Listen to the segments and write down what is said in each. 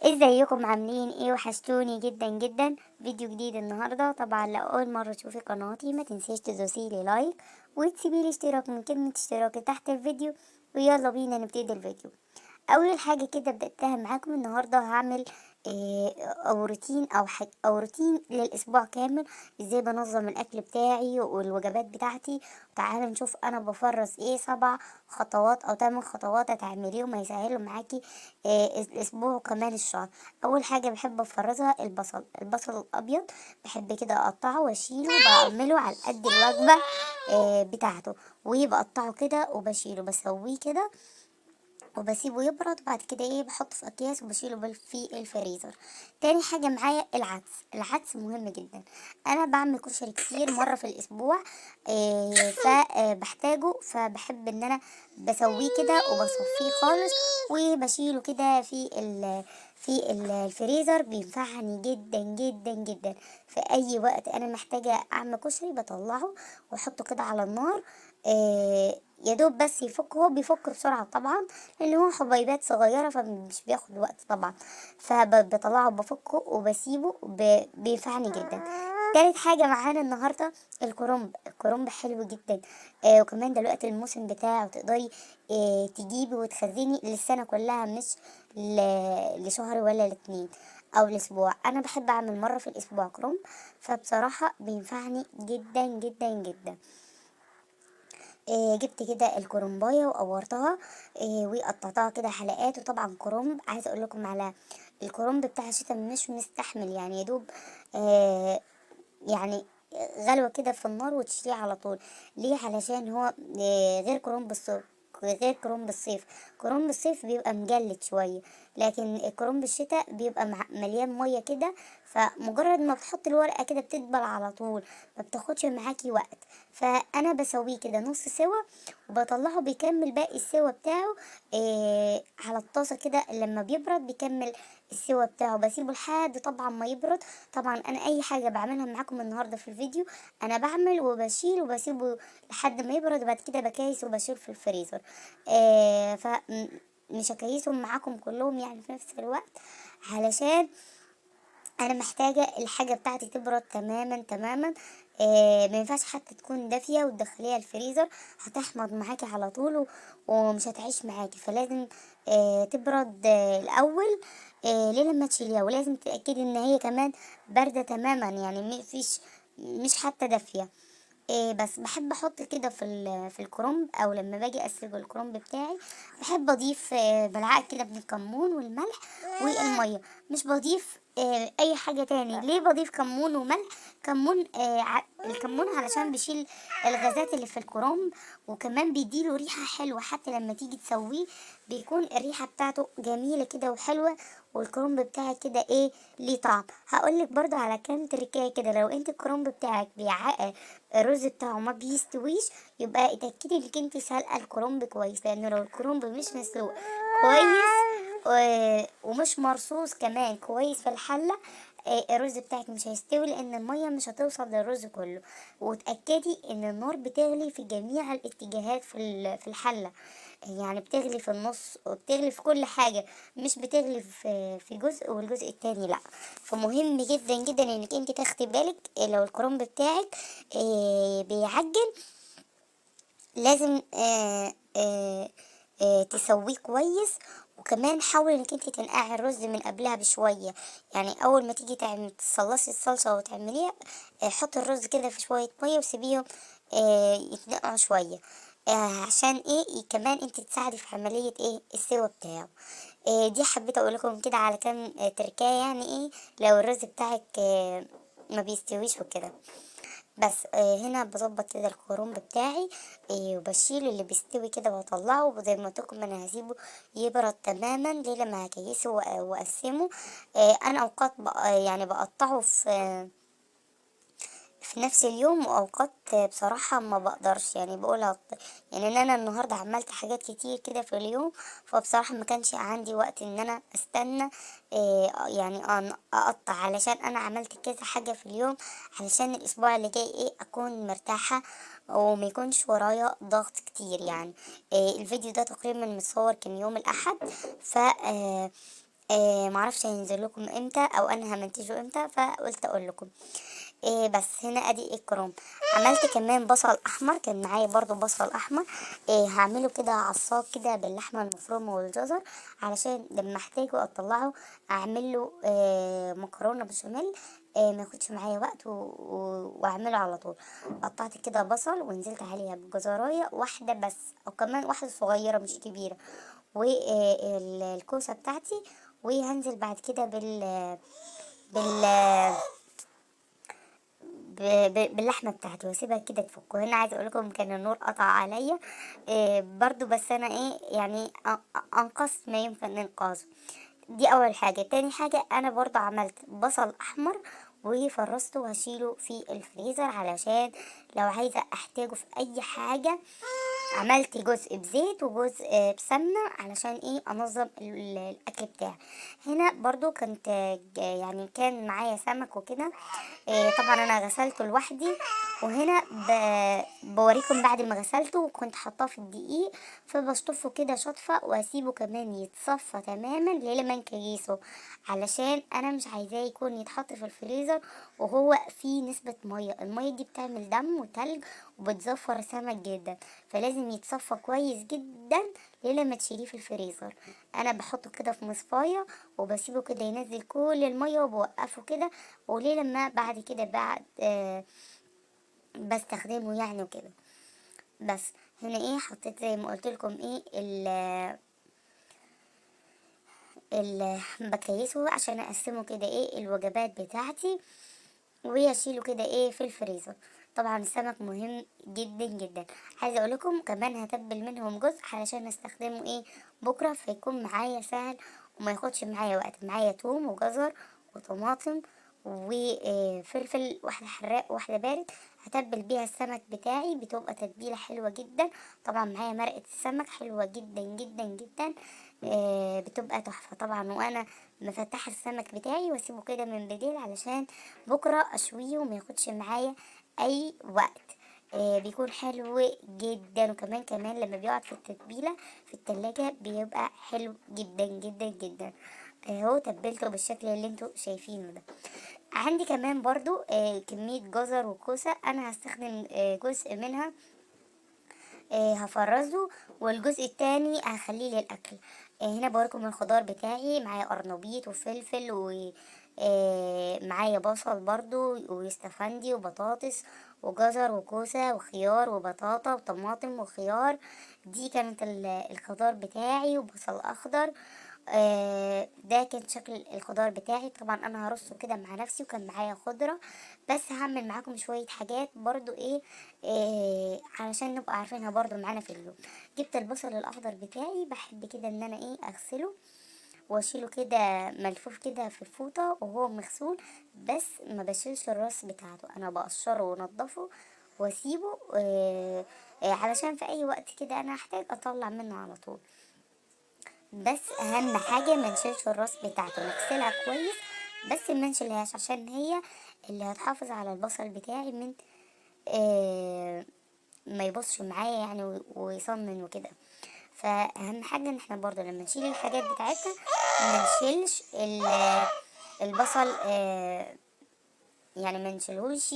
ازيكم عاملين ايه؟ وحشتوني جدا جدا. فيديو جديد النهارده. طبعا لو اول مره تشوفي قناتي ما تنسيش تدوسيلي لايك وتسيبيلي اشتراك من كلمه اشتراك تحت الفيديو. ويلا بينا نبتدي الفيديو. اول حاجه كده بدأتها معاكم النهارده هعمل او روتين او روتين للاسبوع كامل. ازاي بنظم الاكل بتاعي والوجبات بتاعتي. تعالوا نشوف انا بفرز ايه 7 خطوات او 8 خطوات هتعمليهم هيسهلوا معاكي الاسبوع وكمان الشهر. اول حاجه بحب افرزها البصل الابيض. بحب كده اقطعه واشيله وبعمله على قد الوجبه بتاعته. وبقطعه كده وبشيله بسويه كده وبسيبه يبرد. بعد كده بحطه في اكياس وبشيله في الفريزر. تاني حاجه معايا العدس مهم جدا. انا بعمل كشري كتير مره في الاسبوع فبحتاجه. فبحب ان انا بسويه كده وبصفيه خالص وبشيله كده في الفريزر. بينفعني جدا جدا جدا في اي وقت انا محتاجه اعمل كشري بطلعه واحطه كده على النار. يا دوب بس يفك. هو بيفك بسرعه طبعا لان هو حبيبات صغيره فمش بياخد وقت طبعا. فبطلعه بفكه وبسيبه بينفعني جدا. تالت حاجة معانا النهاردة الكرنب حلو جدا. وكمان دلوقتي الموسم بتاعه تقدري تجيبي وتخزني للسنة كلها مش لشهر ولا لاتنين او الاسبوع. انا بحب اعمل مرة في الاسبوع كرنب فبصراحة بينفعني جدا جدا جدا. جبت كده الكرنبايه وقورتها وقطعتها كده حلقات. وطبعا كرنب عايزه اقول لكم على الكرنب بتاع الشتا مش مستحمل يعني يا دوب آه، يعني غلوة كده في النار وتشيليه على طول. ليه؟ علشان هو غير كرنب الصيف. كرنب الصيف بيبقى مجلد شوية لكن كرنب الشتاء بيبقى مليان مية كده. فمجرد ما بتحط الورقة كده بتدبل على طول ما بتاخدش معاكي وقت. فانا بسويه كده نص سوا وبطلعه بيكمل باقي السوا بتاعه على الطاسة كده. لما بيبرد بيكمل السوا بتاعه بسيبه لحد طبعا ما يبرد. طبعا انا اي حاجه بعملها معاكم النهارده في الفيديو انا بعمل وبشيل وبسيبه لحد ما يبرد. وبعد كده بكيس وبشيل في الفريزر. ف مش هكيسهم معاكم كلهم يعني في نفس الوقت علشان انا محتاجه الحاجه بتاعتي تبرد تماما تماما. ما ينفعش حتى تكون دافيه وتدخليها الفريزر هتحمض معاكي على طول ومش هتعيش معاكي. فلازم تبرد الاول ليه لما تشيليها. ولازم تتاكدي ان هي كمان بارده تماما يعني مش حتى دافيه. بس بحب احط كده في الكرنب او لما باجي اسلق الكرنب بتاعي بحب اضيف ملعقه كده من الكمون والملح والميه. مش بضيف اي حاجه تاني. ليه بضيف كمون وملح؟ الكمون علشان بيشيل الغازات اللي في الكرنب وكمان بيديله ريحه حلوه. حتى لما تيجي تسويه بيكون الريحه بتاعته جميله كده وحلوه. والكرنب بتاعك كده ليه طعم. هقولك برضو على كام تركايه كده. لو انت الكرنب بتاعك الرز بتاعه ما بيستويش يبقى اتأكدي انك انت سلقه الكرنب كويس. لانه لو الكرنب مش مسلوق كويس ومش مرصوص كمان كويس في الحله الرز بتاعك مش هيستوي لان الميه مش هتوصل للرز كله. وتأكدي ان النار بتغلي في جميع الاتجاهات في الحله. يعني بتغلي في النص وبتغلي في كل حاجة. مش بتغلي في جزء والجزء التاني لا. فمهم جدا جدا انك انت تاخدي بالك لو الكرنب بتاعك بيعجن لازم تسويه كويس. وكمان حاولي انك انت تنقعي الرز من قبلها بشويه. يعني اول ما تيجي تصلصي الصلصه وتعمليها حطي الرز كده في شويه ميه وسيبيهم يتنقعوا شويه. عشان كمان انت تساعدي في عمليه السوا بتاعه. دي حبيت اقول لكم كده على كام تركايه يعني لو الرز بتاعك ما بيستويش وكده. بس هنا بظبط كده الكرنب بتاعي وبشيل اللي بيستوي كده واطلعه. وزي ما قلت لكم انا هسيبه يبرد تماما ليه لما هكيسه واقسمه. انا اوقات يعني بقطعه في نفس اليوم واوقات بصراحة ما بقدرش يعني يعني ان انا النهاردة عملت حاجات كتير كده في اليوم. فبصراحة ما كانش عندي وقت ان انا استنى يعني اقطع علشان انا عملت كذا حاجة في اليوم علشان الاسبوع اللي جاي اكون مرتاحة وما يكونش ورايا ضغط كتير يعني. الفيديو ده تقريبا متصور كان يوم الاحد. ف معرفش هينزل لكم امتى او انا همنتجه امتى، فقلت اقول لكم. بس هنا ادي الكروم. عملت كمان بصل احمر، كان معايا برضو بصل احمر. هعمله كده عصاق كده باللحمه المفرومه والجزر، علشان لما احتاجه اطلعه اعمل له مكرونه بشاميل. ما ياخدش معايا وقت واعمله على طول. قطعت كده بصل ونزلت عليها بجزرايه واحده بس، او كمان واحده صغيره مش كبيره، والكوسه بتاعتي. وهنزل بعد كده بال باللحمه بتاعتي واسيبها كده تفك. وهنا عايزه اقول لكم كان النور قطع عليا برضو، بس انا يعني انقذت ما يمكن انقاذه. دي اول حاجه. تاني حاجه انا برضو عملت بصل احمر وفرسته وهشيله في الفريزر، علشان لو عايزه احتاجه في اي حاجه. عملت جزء بزيت وجزء بسمنة، علشان انظم الاكل بتاعي. هنا برضو كنت يعني كان معايا سمك وكده. طبعا انا غسلته لوحدي. وهنا بوريكم بعد ما غسلته وكنت حطاه في الدقيق، فبشطفه كده شطفة واسيبه كمان يتصفى تماما لما نكيسه، علشان انا مش عايزاه يكون يتحط في الفريزر وهو فيه نسبة مية. المية دي بتعمل دم وتلج وبتزفر السمك جدا، فلازم يتصفى كويس جدا لما تشيليه في الفريزر. انا بحطه كده في مصفاية وبسيبه كده ينزل كل المية وبوقفه كده، وليه لما بعد كده بعد بستخدمه يعني وكده. بس هنا حطيت زي ما قلت لكم بكيسه عشان اقسمه كده الوجبات بتاعتي، واشيله كده في الفريزر. طبعا السمك مهم جدا جدا. عايزه اقول لكم كمان هتبل منهم جزء علشان استخدمه بكره، فيكون معايا سهل وما ياخدش معايا وقت. معايا توم وجزر وطماطم وفلفل، واحده حراق واحده بارد، هتبل بيها السمك بتاعي، بتبقى تتبيله حلوه جدا. طبعا معايا مرقه السمك حلوه جدا جدا جدا، بتبقى تحفه طبعا. وانا مفتح السمك بتاعي واسيبه كده من بالليل علشان بكره اشويه وما ياخدش معايا اي وقت. بيكون حلو جدا. وكمان لما بيقعد في التتبيله في التلاجة بيبقى حلو جدا جدا جدا. اهو تبلته بالشكل اللي انتوا شايفينه ده. عندي كمان برضو كمية جزر وكوسة، انا هستخدم جزء منها هفرزه، والجزء التاني هخليه للاكل. هنا بوريكم الخضار بتاعي. معايا قرنبيط وفلفل معايا بصل برضو واستفندي وبطاطس وجزر وكوسة وخيار وبطاطا وطماطم وخيار. دي كانت الخضار بتاعي وبصل اخضر. ده كان شكل الخضار بتاعي. طبعا انا هرصه كده مع نفسي، وكان معايا خضرة. بس هعمل معاكم شوية حاجات برضو علشان نبقى عارفينها برضو معانا في اليوم. جبت البصل الاخضر بتاعي، بحب كده ان انا اغسله واشيله كده ملفوف كده في الفوطة وهو مغسول، بس ما بشيلش الراس بتاعته، انا بقشره وانضفه واسيبه علشان في اي وقت كده انا هحتاج اطلع منه على طول. بس اهم حاجه ما نشيلش الراس بتاعته، نغسلها كويس بس ما نشيلهاش، عشان هي اللي هتحافظ على البصل بتاعي من ما يبصش معايا يعني ويصمم وكده. فاهم حاجه ان احنا برضو لما نشيل الحاجات بتاعتها ما نشيلش البصل يعني ما نشيلهوش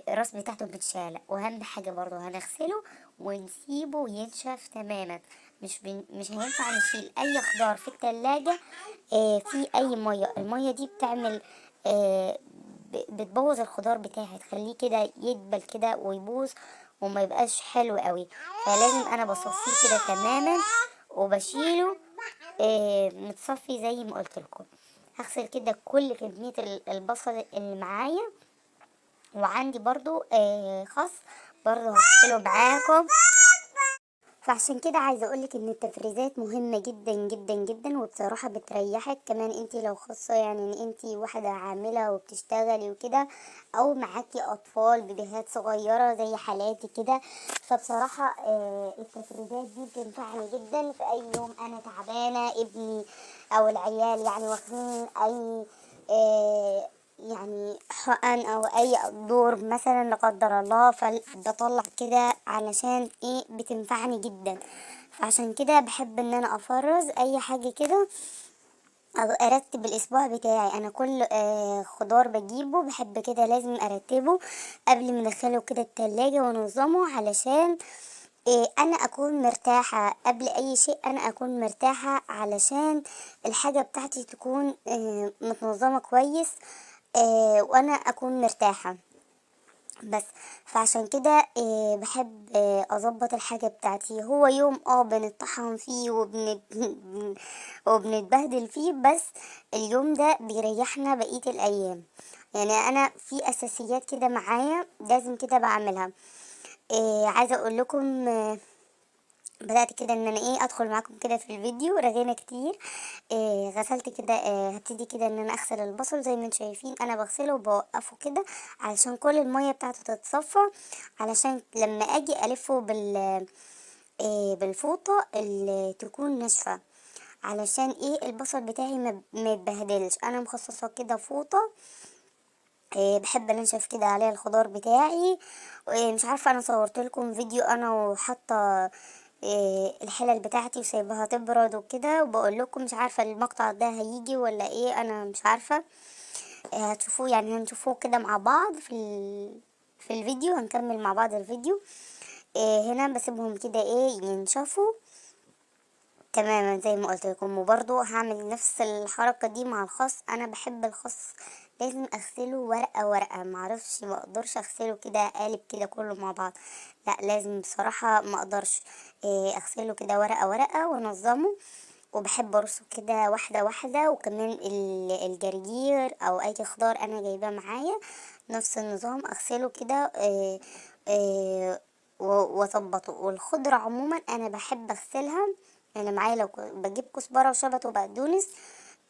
الراس بتاعته متشالة. واهم حاجه برضو هنغسله ونسيبه ينشف تماما. مش هينفع نشيل اي خضار في التلاجة في اي ميه. الميه دي بتعمل بتبوظ الخضار بتاعي، تخليه كده يدبل كده ويبوظ وما يبقاش حلو قوي. فلازم انا بصفيه كده تماما وبشيله متصفي زي ما قلت لكم. هغسل كده كل كمية البصل اللي معايا. وعندي برضو خس برضو هغسله معاكم. فعشان كده عايزه اقولك ان التفريزات مهمه جدا جدا جدا، وبصراحه بتريحك كمان انتي لو خاصه يعني ان انتي واحده عامله وبتشتغلي وكده، او معاكي اطفال بيبيهات صغيره زي حالاتي كده. فبصراحه التفريزات دي بتنفعني جدا في اي يوم انا تعبانه، ابني او العيال يعني واخدين اي يعني حقن او اي دور مثلا لا قدر الله، فبطلع كده علشان بتنفعني جدا. فعشان كده بحب ان انا افرز اي حاجة كده او ارتب الاسبوع بتاعي. انا كل خضار بجيبه بحب كده لازم ارتبه قبل ما ادخله كده التلاجة وانظمه، علشان انا اكون مرتاحة قبل اي شيء. انا اكون مرتاحة علشان الحاجة بتاعتي تكون متنظمة كويس، وانا اكون مرتاحة بس. فعشان كده بحب اظبط الحاجة بتاعتي. هو يوم بنتطحن فيه وبنتبهدل فيه، بس اليوم ده بيريحنا بقية الايام. يعني انا في اساسيات كده معايا لازم كده بعملها. عايزة اقول لكم بدأت كده ان انا ادخل معاكم كده في الفيديو رغينا كتير. غسلت كده، هبتدي كده ان انا اغسل البصل زي ما انتم شايفين. انا بغسله وبوقفه كده علشان كل المية بتاعته تتصفى، علشان لما اجي الفه بالفوطة اللي تكون ناشفة، علشان البصل بتاعي ما يتبهدلش. انا مخصصة كده فوطة بحب انشف كده عليها الخضار بتاعي. مش عارفه، انا صورت لكم فيديو انا وحاطه الحلل بتاعتي وسايبها تبرد وكده، وبقول لكم مش عارفه المقطع ده هيجي ولا انا مش عارفه. هتشوفوه، يعني هنشوفوه كده مع بعض في الفيديو، هنكمل مع بعض الفيديو. هنا بسيبهم كده ينشفوا تماما زي ما قلت لكم. وبرضو هعمل نفس الحركة دي مع الخس. انا بحب الخس لازم اغسله ورقة ورقة، معرفش ما اقدرش اغسله كده قالب كده كله مع بعض، لا لازم بصراحة ما اقدرش اغسله كده ورقة ورقة وانظمه. وبحب ارصه كده واحدة واحدة. وكمان الجرجير او اي خضار انا جايباه معايا نفس النظام، اغسله كده واظبطه. والخضرة عموما انا بحب اغسلها. يعني معايا لو بجيب كزبرة وشبت وبقدونس،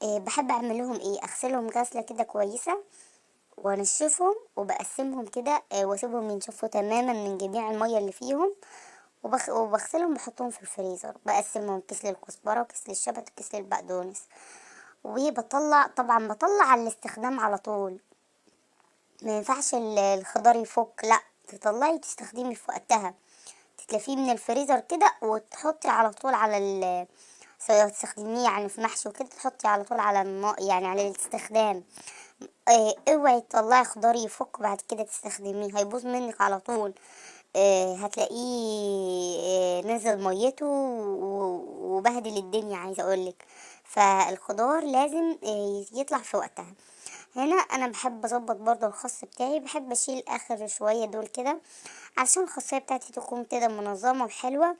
بحب اعمل لهم اغسلهم غسلة كده كويسة وانشفهم وبقسمهم كده، واسيبهم ينشفوا تماما من جميع المية اللي فيهم. وبغسلهم بحطهم في الفريزر، بقسمهم كيس للكزبرة وكيس للشبت وكيس للبقدونس. طبعا بطلع على الاستخدام على طول. ما ينفعش الخضار يفك، لا تطلعي تستخدمي في وقتها، تتلفيه من الفريزر كده وتحطي على طول على سواء تستخدميه يعني في محشي وكده، تحطي على طول على النار يعني على الاستخدام. اوعي تطلعي خضار يفك بعد كده تستخدميه، هيبوظ منك على طول. هتلاقيه نزل ميته وبهدل الدنيا عايزه اقولك. فالخضار لازم يطلع في وقتها. هنا انا بحب اظبط برضو الخس بتاعي، بحب اشيل اخر شويه دول كده عشان الخاصية بتاعتي تكون كده منظمة وحلوة،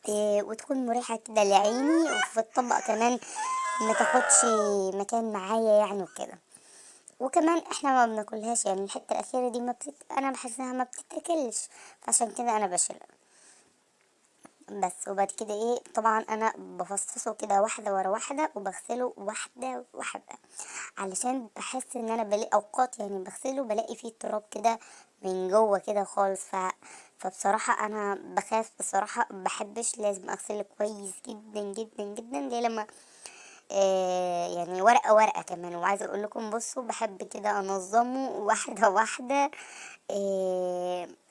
وتكون مريحة كده لعيني، وفي الطبق كمان ما تاخدش مكان معايا يعني وكده. وكمان احنا ما بناكلهاش، يعني الحتة الأخيرة دي انا بحس انها ما بتتاكلش، فعشان كده انا بشيلها بس. وبعد كده طبعا انا بفصصه كده واحده ورا واحده وبغسله واحده واحده، علشان بحس ان انا بلاقي اوقات يعني بغسله بلاقي فيه تراب كده من جوه كده خالص. فبصراحه انا بخاف بصراحه بحبش، لازم اغسله كويس جدا جدا جدا زي لما يعني ورقة ورقة كمان. وعايزة اقول لكم بصوا بحب كده انظمه واحدة واحدة،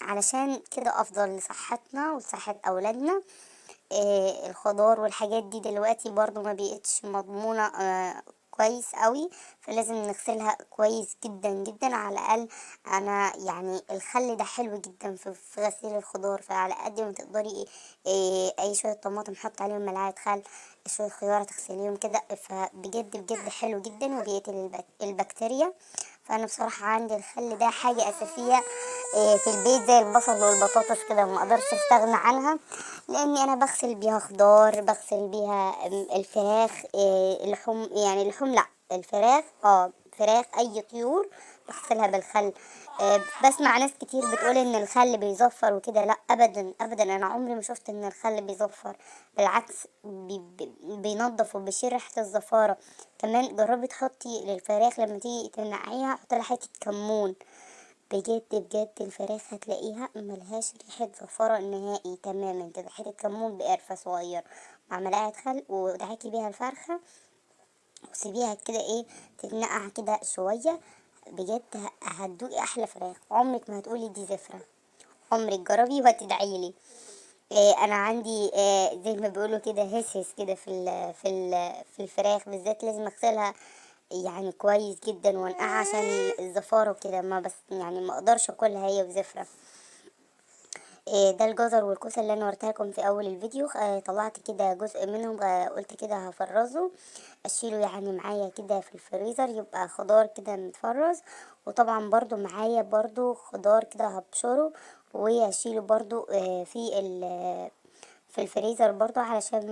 علشان كده افضل لصحتنا وصحة اولادنا. الخضار والحاجات دي دلوقتي برضو ما بقتش مضمونة كويس قوي، فلازم نغسلها كويس جدا جدا على الاقل. انا يعني الخل ده حلو جدا في غسيل الخضار، فعلى قد ما تقدري اي شويه طماطم حط عليهم ملعقه خل، شويه خيار تغسليهم كده، فبجد بجد حلو جدا وبيقتل البكتيريا. فانا بصراحه عندي الخل ده حاجه اساسيه في البيت زي البصل والبطاطس كده، ما اقدرش استغنى عنها، لاني انا بغسل بيها خضار، بغسل بيها الفراخ، اللحوم يعني لحوم لا الفراخ فراخ اي طيور بغسلها بالخل. بسمع ناس كتير بتقول ان الخل بيزفر وكده، لا ابدا ابدا، انا عمري ما شفت ان الخل بيزفر، بالعكس بينضف وبيشيل ريحه الزفاره. كمان جربي تحطي للفراخ لما تيجي تنقعيها حطي لها حته كمون، بجد بجد الفراخ هتلاقيها ملهاش ريحة زفارة نهائي تماما كده. حتة كمون بقرفة صغير مع ملعقة خل ودعكي بيها الفرخة وسيبيها كده تتنقع كده شوية، بجد هتدوقي أحلى فراخ، عمرك ما هتقولي دي زفرة. عمرك جربي وهتدعيلي. انا عندي زي ما بيقولوا كده هسهس كده في الفراخ بالذات، لازم اغسلها يعني كويس جدا وانقعها عشان الزفارة وكده، ما بس يعني ما اقدرش اكلها هي وزفرة. ده الجزر والكوسه اللي انا وريتها لكم في اول الفيديو. طلعت كده جزء منهم، قلت كده هفرزه، اشيله يعني معايا كده في الفريزر يبقى خضار كده متفرز. وطبعا برضو معايا برضو خضار كده هبشره واشيله برضو في الفريزر برضو علشان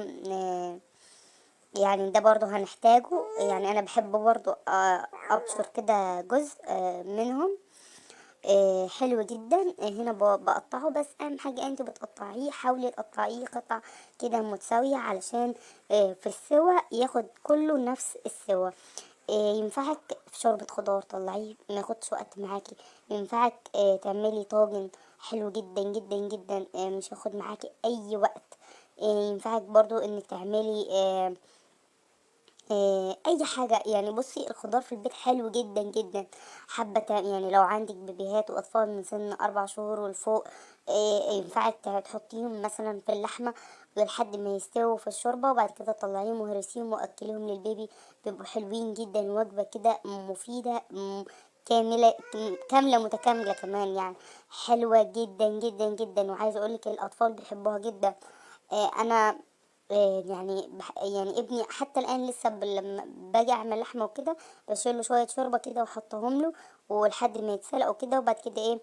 يعني ده برضو هنحتاجه. يعني انا بحب برضو ابشر كده جزء منهم. حلو جدا. هنا بقطعه، بس اهم حاجة انت بتقطعيه حاولي تقطعيه قطع كده متساوية علشان في السوا ياخد كله نفس السوا. ينفعك في شوربة خضار طلعيه ما ياخدش وقت معاكي. ينفعك تعملي طاجن حلو جدا جدا جدا، مش هياخد معاكي اي وقت. ينفعك برضو انك تعملي اي حاجة. يعني بصي الخضار في البيت حلو جدا جدا. حابة يعني لو عندك بيبيهات واطفال من سن 4 شهور والفوق، ينفعك تحطيهم مثلا في اللحمة لحد ما يستووا في الشوربة، وبعد كده طلعيهم وهرسيهم واكليهم للبيبي. بيبقوا حلوين جدا، وجبة كده مفيدة كاملة كاملة متكاملة كمان يعني. حلوة جدا جدا جدا، وعايزة اقولك الاطفال بيحبوها جدا. انا يعني يعني ابني حتى الان لسه لما باجي اعمل لحمه وكده بشيل له شويه شوربه كده واحطهم له ولحد ما يتسلقوا كده، وبعد كده ايه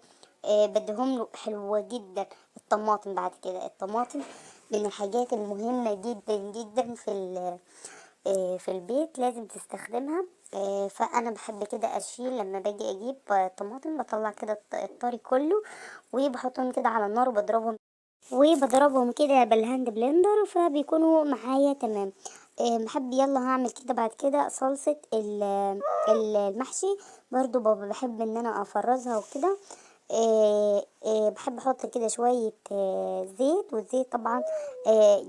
بديهم له. حلوه جدا. الطماطم بعد كده، الطماطم من الحاجات المهمه جدا جدا في البيت لازم تستخدمها. فانا بحب كده اشيل لما باجي اجيب طماطم بطلع كده الطري كله وبحطهم كده على النار وبضربهم كده بالهاند بلندر فبيكونوا معايا تمام. بحب يلا هعمل كده بعد كده صلصة المحشي. برضو بحب ان انا افرزها وكده. بحب احط كده شوية زيت، والزيت طبعا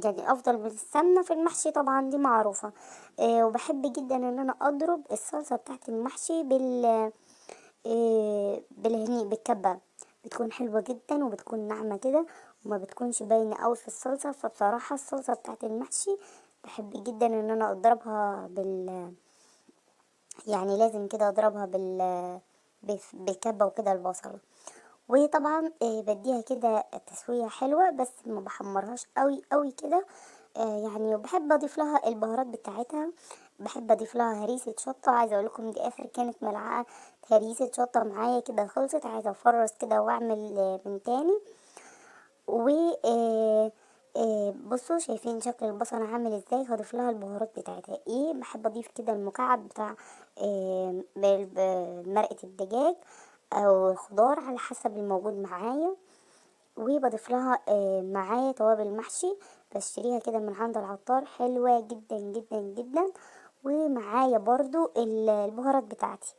يعني افضل من السمنة في المحشي طبعا دي معروفة. وبحب جدا ان انا اضرب الصلصة بتاعت المحشي بالهني بالكبة. بتكون حلوة جدا وبتكون ناعمة كده وما بتكونش باينة قوي في الصلصة. فبصراحة الصلصة بتاعت المحشي بحب جدا ان انا اضربها يعني لازم كده اضربها بالكبة وكده البصلة. وطبعا بديها كده تسوية حلوة بس ما بحمرهاش قوي قوي كده. يعني وبحب اضيف لها البهارات بتاعتها. بحب اضيف لها هريسة شطة. عايزة اقول لكم دي اخر كانت ملعقة هريسة شطة معايا كده خلصت. عايزة افرز كده واعمل من تاني. و بصوا شايفين شكل البصلة عامل ازاي. هضيف لها البهارات بتاعتها ايه. بحب اضيف كده المكعب بتاع مرقة الدجاج او الخضار على حسب الموجود معايا. وبضيف لها معايا توابل محشي بشتريها كده من عند العطار حلوة جدا جدا جدا. ومعايا برضو البهارات بتاعتي.